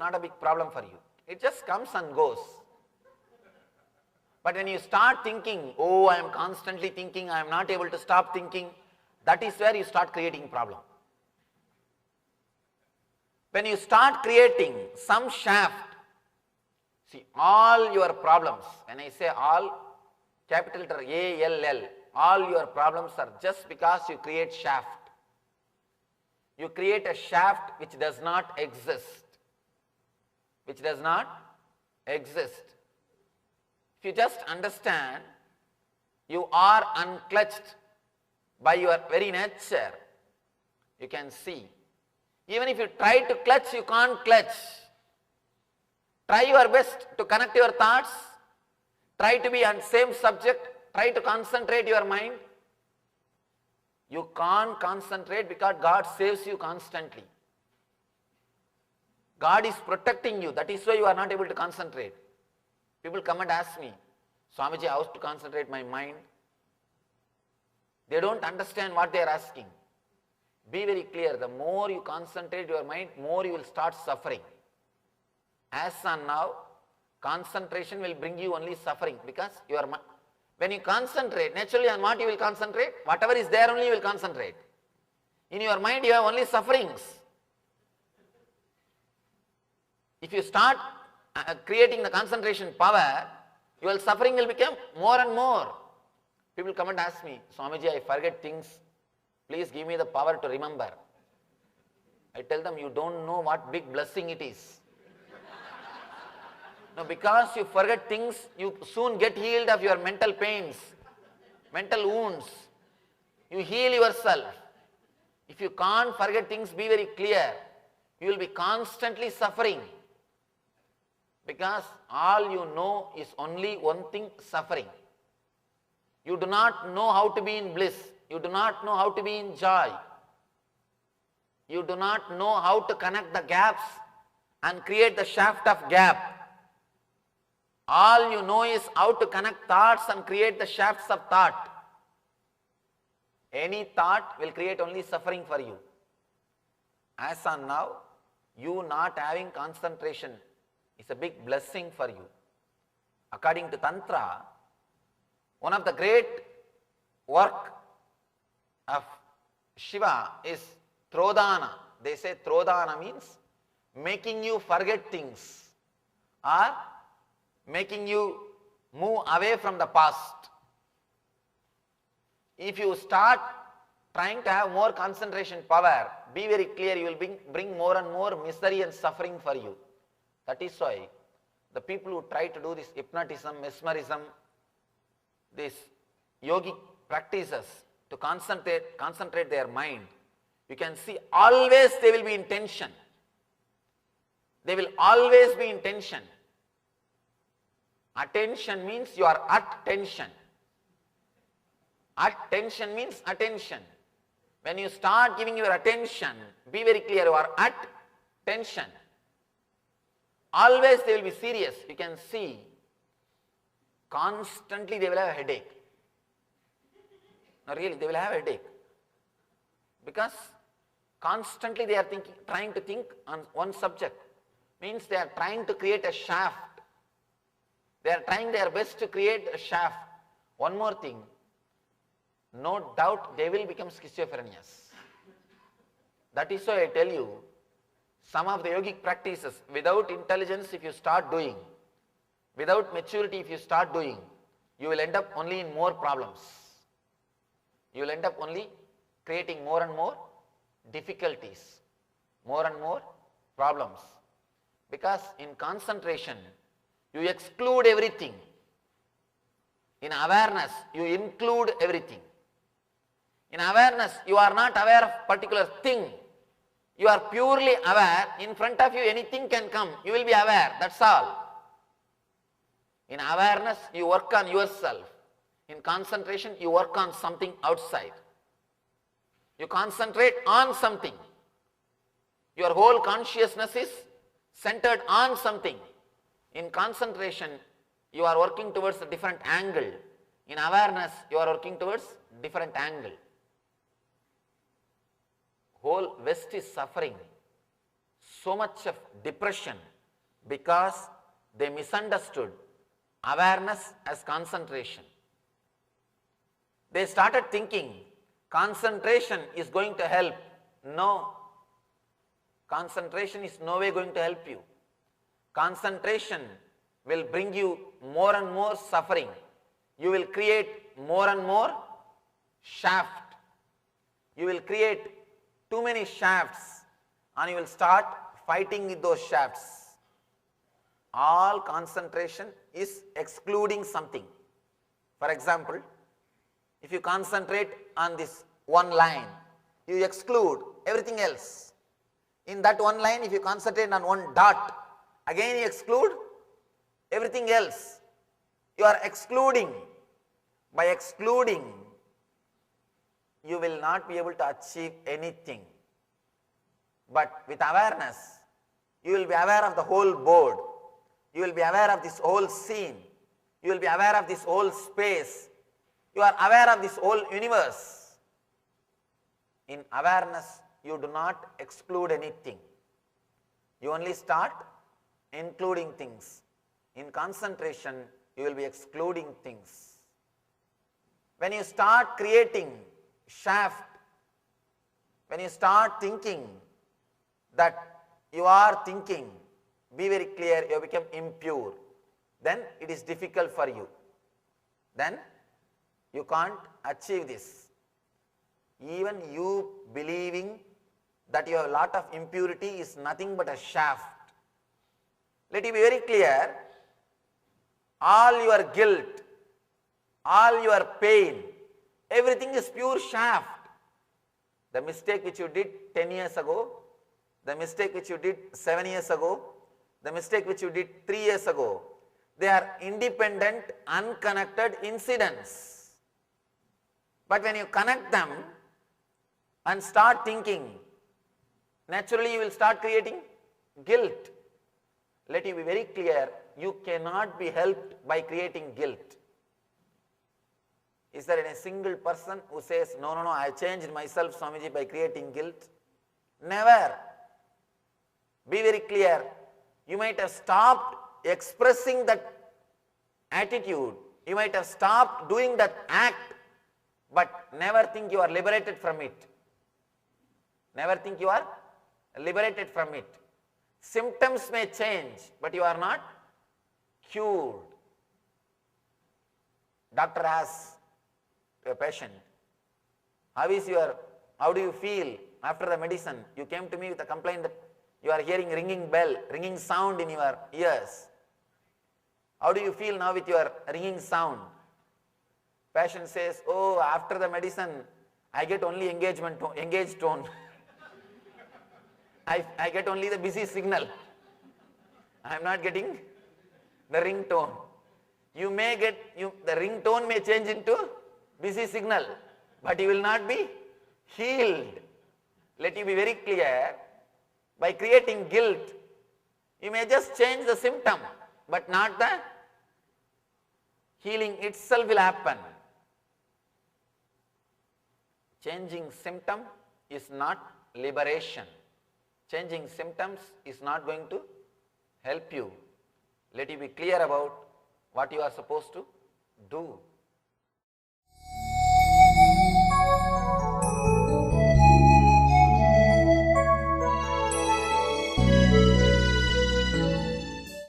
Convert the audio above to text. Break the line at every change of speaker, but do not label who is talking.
not a big problem for you. It just comes and goes. But when you start thinking, oh, I am constantly thinking, I am not able to stop thinking, that is where you start creating problem. When you start creating some shaft, see, all your problems, when I say all, capital letter A-L-L, all your problems are just because you create shaft. You create a shaft which does not exist. Which does not exist. If you just understand, you are unclutched by your very nature, you can see. Even if you try to clutch, you can't clutch. Try your best to connect your thoughts. Try to be on same subject. Try to concentrate your mind. You can't concentrate because God saves you constantly. God is protecting you. That is why you are not able to concentrate. People come and ask me, Swamiji, how to concentrate my mind? They don't understand what they are asking. Be very clear, the more you concentrate your mind, more you will start suffering. As on now, concentration will bring you only suffering because when you concentrate, naturally on what you will concentrate? Whatever is there only you will concentrate. In your mind you have only sufferings. If you start creating the concentration power, your suffering will become more and more. People come and ask me, Swamiji, I forget things. Please give me the power to remember. I tell them, you don't know what big blessing it is. No, because you forget things, you soon get healed of your mental pains, mental wounds. You heal yourself. If you can't forget things, be very clear. You will be constantly suffering. Because all you know is only one thing, suffering. You do not know how to be in bliss. You do not know how to be in joy. You do not know how to connect the gaps and create the shaft of gap. All you know is how to connect thoughts and create the shafts of thought. Any thought will create only suffering for you. As on now, you not having concentration is a big blessing for you. According to Tantra, one of the great work of Shiva is Trodana. They say Trodana means making you forget things or making you move away from the past. If you start trying to have more concentration power, be very clear, you will bring more and more misery and suffering for you. That is why the people who try to do this hypnotism, mesmerism, these yogic practices to concentrate their mind, you can see always they will be in tension. They will always be in tension. Attention means you are at tension. At tension means attention. When you start giving your attention, be very clear, you are at tension. Always they will be serious. You can see constantly they will have a headache. No, really, they will have a headache. Because constantly they are trying to think on one subject. Means they are trying to create a shaft. They are trying their best to create a shaft. One more thing, no doubt they will become schizophrenics. That is why I tell you, some of the yogic practices, without intelligence if you start doing, without maturity if you start doing, you will end up only in more problems. You will end up only creating more and more difficulties, more and more problems. Because in concentration, you exclude everything. In awareness, you include everything. In awareness, you are not aware of particular thing. You are purely aware. In front of you, anything can come. You will be aware. That's all. In awareness, you work on yourself. In concentration, you work on something outside. You concentrate on something. Your whole consciousness is centered on something. In concentration, you are working towards a different angle. In awareness, you are working towards different angle. Whole West is suffering. So much of depression, Because they misunderstood awareness as concentration. They started thinking concentration is going to help. No. Concentration is no way going to help you. Concentration will bring you more and more suffering. You will create more and more shaft. You will create too many shafts and you will start fighting with those shafts. All concentration is excluding something. For example, if you concentrate on this one line, you exclude everything else. In that one line, if you concentrate on one dot, again you exclude everything else. You are excluding. By excluding, you will not be able to achieve anything. But with awareness, you will be aware of the whole board. You will be aware of this whole scene. You will be aware of this whole space. You are aware of this whole universe. In awareness, you do not exclude anything. You only start including things. In concentration, you will be excluding things. When you start creating shaft, when you start thinking that you are thinking, be very clear, you become impure. Then it is difficult for you. Then you can't achieve this. Even you believing that you have a lot of impurity is nothing but a shaft. Let it be very clear, all your guilt, all your pain, everything is pure shaft. The mistake which you did 10 years ago, the mistake which you did 7 years ago, the mistake which you did 3 years ago, they are independent, unconnected incidents. But when you connect them and start thinking, naturally you will start creating guilt. Let it be very clear, you cannot be helped by creating guilt. Is there any single person who says, no, I changed myself, Swamiji, by creating guilt? Never. Be very clear. You might have stopped expressing that attitude. You might have stopped doing that act, but never think you are liberated from it. Never think you are liberated from it. Symptoms may change, but you are not cured. Doctor asks a patient, how do you feel after the medicine? You came to me with a complaint that you are hearing ringing sound in your ears. How do you feel now with your ringing sound? Patient says, oh, after the medicine, I get only engaged tone. I get only the busy signal. I am not getting the ring tone. You may get, the ring tone may change into busy signal, but you will not be healed. Let you be very clear, by creating guilt, you may just change the symptom, but not the healing itself will happen. Changing symptom is not liberation. Changing symptoms is not going to help you. Let you be clear about what you are supposed to do.